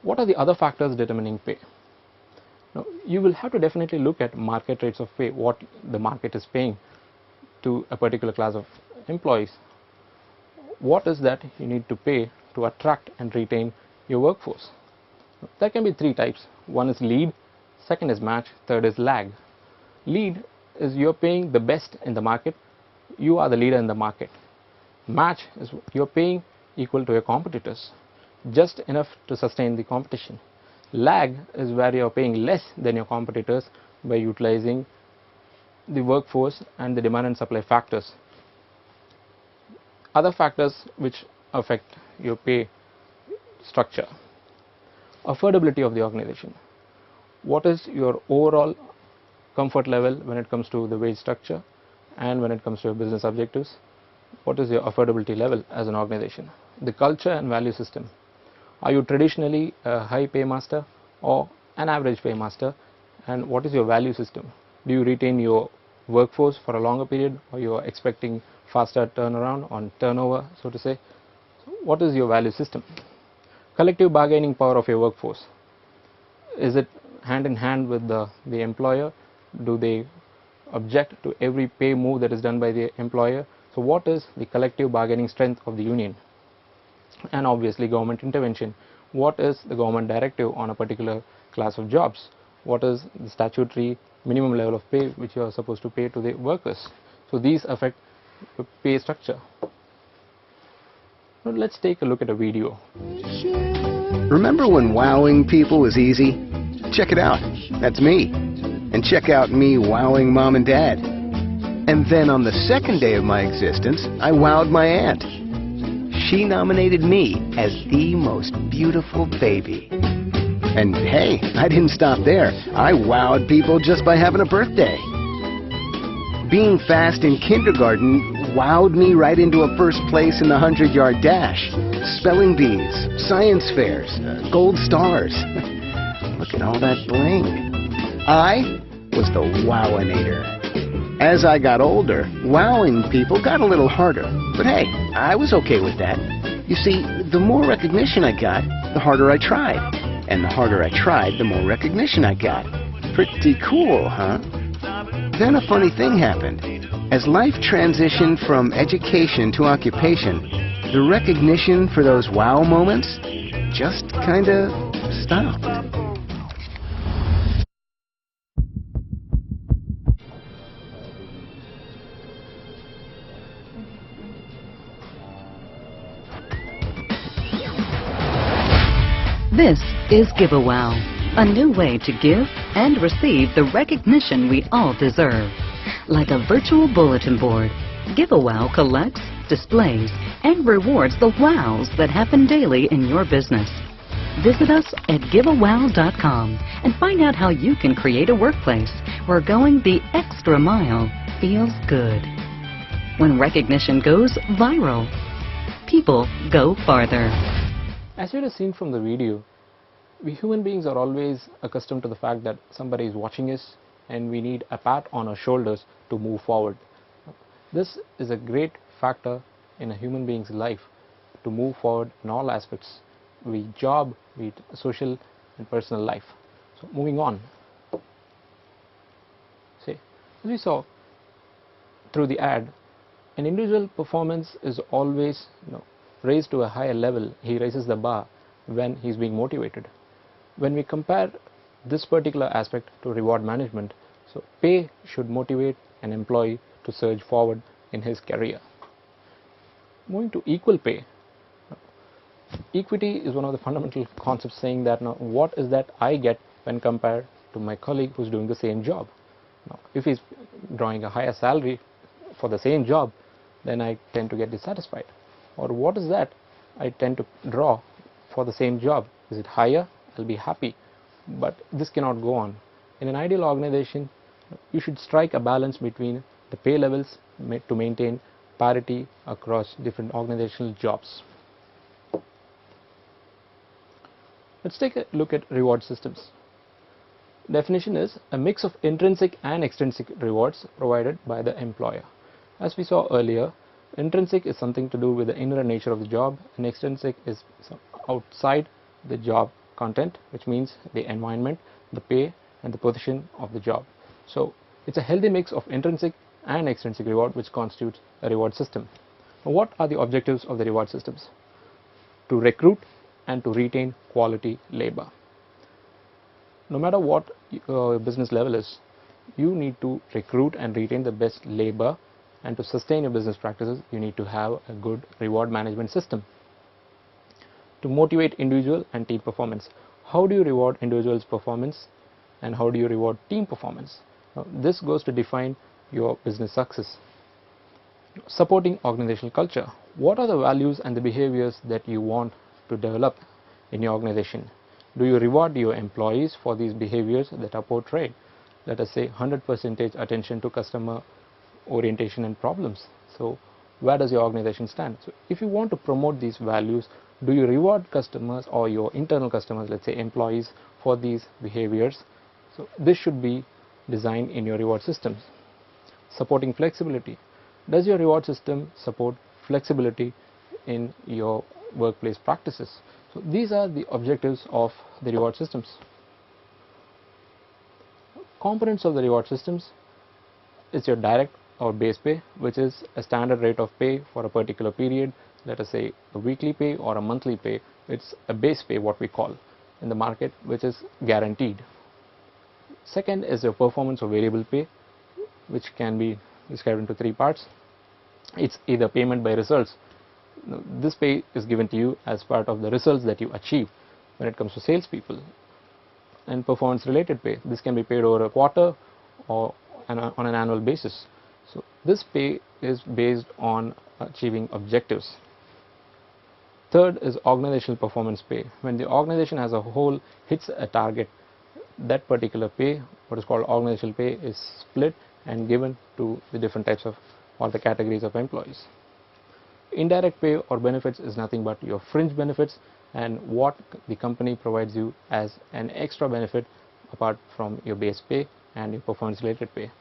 What are the other factors determining pay? Now, you will have to definitely look at market rates of pay, what the market is paying to a particular class of employees. What is that you need to pay to attract and retain your workforce? There can be three types. One is lead, second is match, third is lag. Lead is you're paying the best in the market, you are the leader in the market. Match is you're paying equal to your competitors, just enough to sustain the competition. Lag is where you're paying less than your competitors by utilizing the workforce and the demand and supply factors. Other factors which affect your pay structure: affordability of the organization. What is your overall comfort level when it comes to the wage structure and when it comes to your business objectives? What is your affordability level as an organization? The culture and value system. Are you traditionally a high pay master or an average pay master? And what is your value system? Do you retain your workforce for a longer period, or you are expecting faster turnaround on turnover, so to say? So what is your value system? Collective bargaining power of your workforce. Is it hand in hand with the employer? Do they object to every pay move that is done by the employer? So what is the collective bargaining strength of the union? And obviously government intervention. What is the government directive on a particular class of jobs? What is the statutory minimum level of pay which you are supposed to pay to the workers? So these affect the pay structure. Now let's take a look at a video. Remember when wowing people was easy? Check it out. That's me. And check out me wowing mom and dad. And then on the second day of my existence, I wowed my aunt. She nominated me as the most beautiful baby. And hey, I didn't stop there. I wowed people just by having a birthday. Being fast in kindergarten wowed me right into a first place in the 100-yard dash. Spelling bees, science fairs, gold stars. Look at all that bling. I was the wowinator. As I got older, wowing people got a little harder. But hey, I was okay with that. You see, the more recognition I got, the harder I tried. And the harder I tried, the more recognition I got. Pretty cool, huh? Then a funny thing happened. As life transitioned from education to occupation, the recognition for those wow moments just kinda stopped. This is Give a Wow, a new way to give and receive the recognition we all deserve. Like a virtual bulletin board, Give a Wow collects, displays, and rewards the wows that happen daily in your business. Visit us at giveawow.com and find out how you can create a workplace where going the extra mile feels good. When recognition goes viral, people go farther. As you have seen from the video, we human beings are always accustomed to the fact that somebody is watching us and we need a pat on our shoulders to move forward. This is a great factor in a human being's life to move forward in all aspects, be it job, be it social and personal life. So moving on. See, as we saw through the ad, an individual performance is always raised to a higher level. He raises the bar when he's being motivated. When we compare this particular aspect to reward management, so pay should motivate an employee to surge forward in his career. Moving to equal pay. Equity is one of the fundamental concepts, saying that now what is that I get when compared to my colleague who's doing the same job. Now, if he's drawing a higher salary for the same job, then I tend to get dissatisfied. Or what is that I tend to draw for the same job? Is it higher? I'll be happy. But this cannot go on. In an ideal organization, you should strike a balance between the pay levels to maintain parity across different organizational jobs. Let's take a look at reward systems. Definition is a mix of intrinsic and extrinsic rewards provided by the employer. As we saw earlier, intrinsic is something to do with the inner nature of the job, and extrinsic is outside the job content, which means the environment, the pay, and the position of the job. So it's a healthy mix of intrinsic and extrinsic reward which constitutes a reward system. Now, what are the objectives of the reward systems? To recruit and to retain quality labor. No matter what your business level is, you need to recruit and retain the best labor, and to sustain your business practices, you need to have a good reward management system. To motivate individual and team performance. How do you reward individuals' performance and how do you reward team performance? Now, this goes to define your business success. Supporting organizational culture. What are the values and the behaviors that you want to develop in your organization? Do you reward your employees for these behaviors that are portrayed? Let us say 100% attention to customer orientation and problems. So where does your organization stand? So if you want to promote these values, do you reward customers or your internal customers, let's say employees, for these behaviors? So this should be designed in your reward systems. Supporting flexibility. Does your reward system support flexibility in your workplace practices? So these are the objectives of the reward systems. Components of the reward systems is your direct or base pay, which is a standard rate of pay for a particular period. Let us say a weekly pay or a monthly pay. It's a base pay, what we call in the market, which is guaranteed. Second is your performance or variable pay, which can be described into three parts. It's either payment by results. This pay is given to you as part of the results that you achieve when it comes to salespeople. And performance related pay. This can be paid over a quarter or on an annual basis. So this pay is based on achieving objectives. Third is organizational performance pay. When the organization as a whole hits a target, that particular pay, what is called organizational pay, is split and given to the different types of all the categories of employees. Indirect pay or benefits is nothing but your fringe benefits and what the company provides you as an extra benefit apart from your base pay and your performance related pay.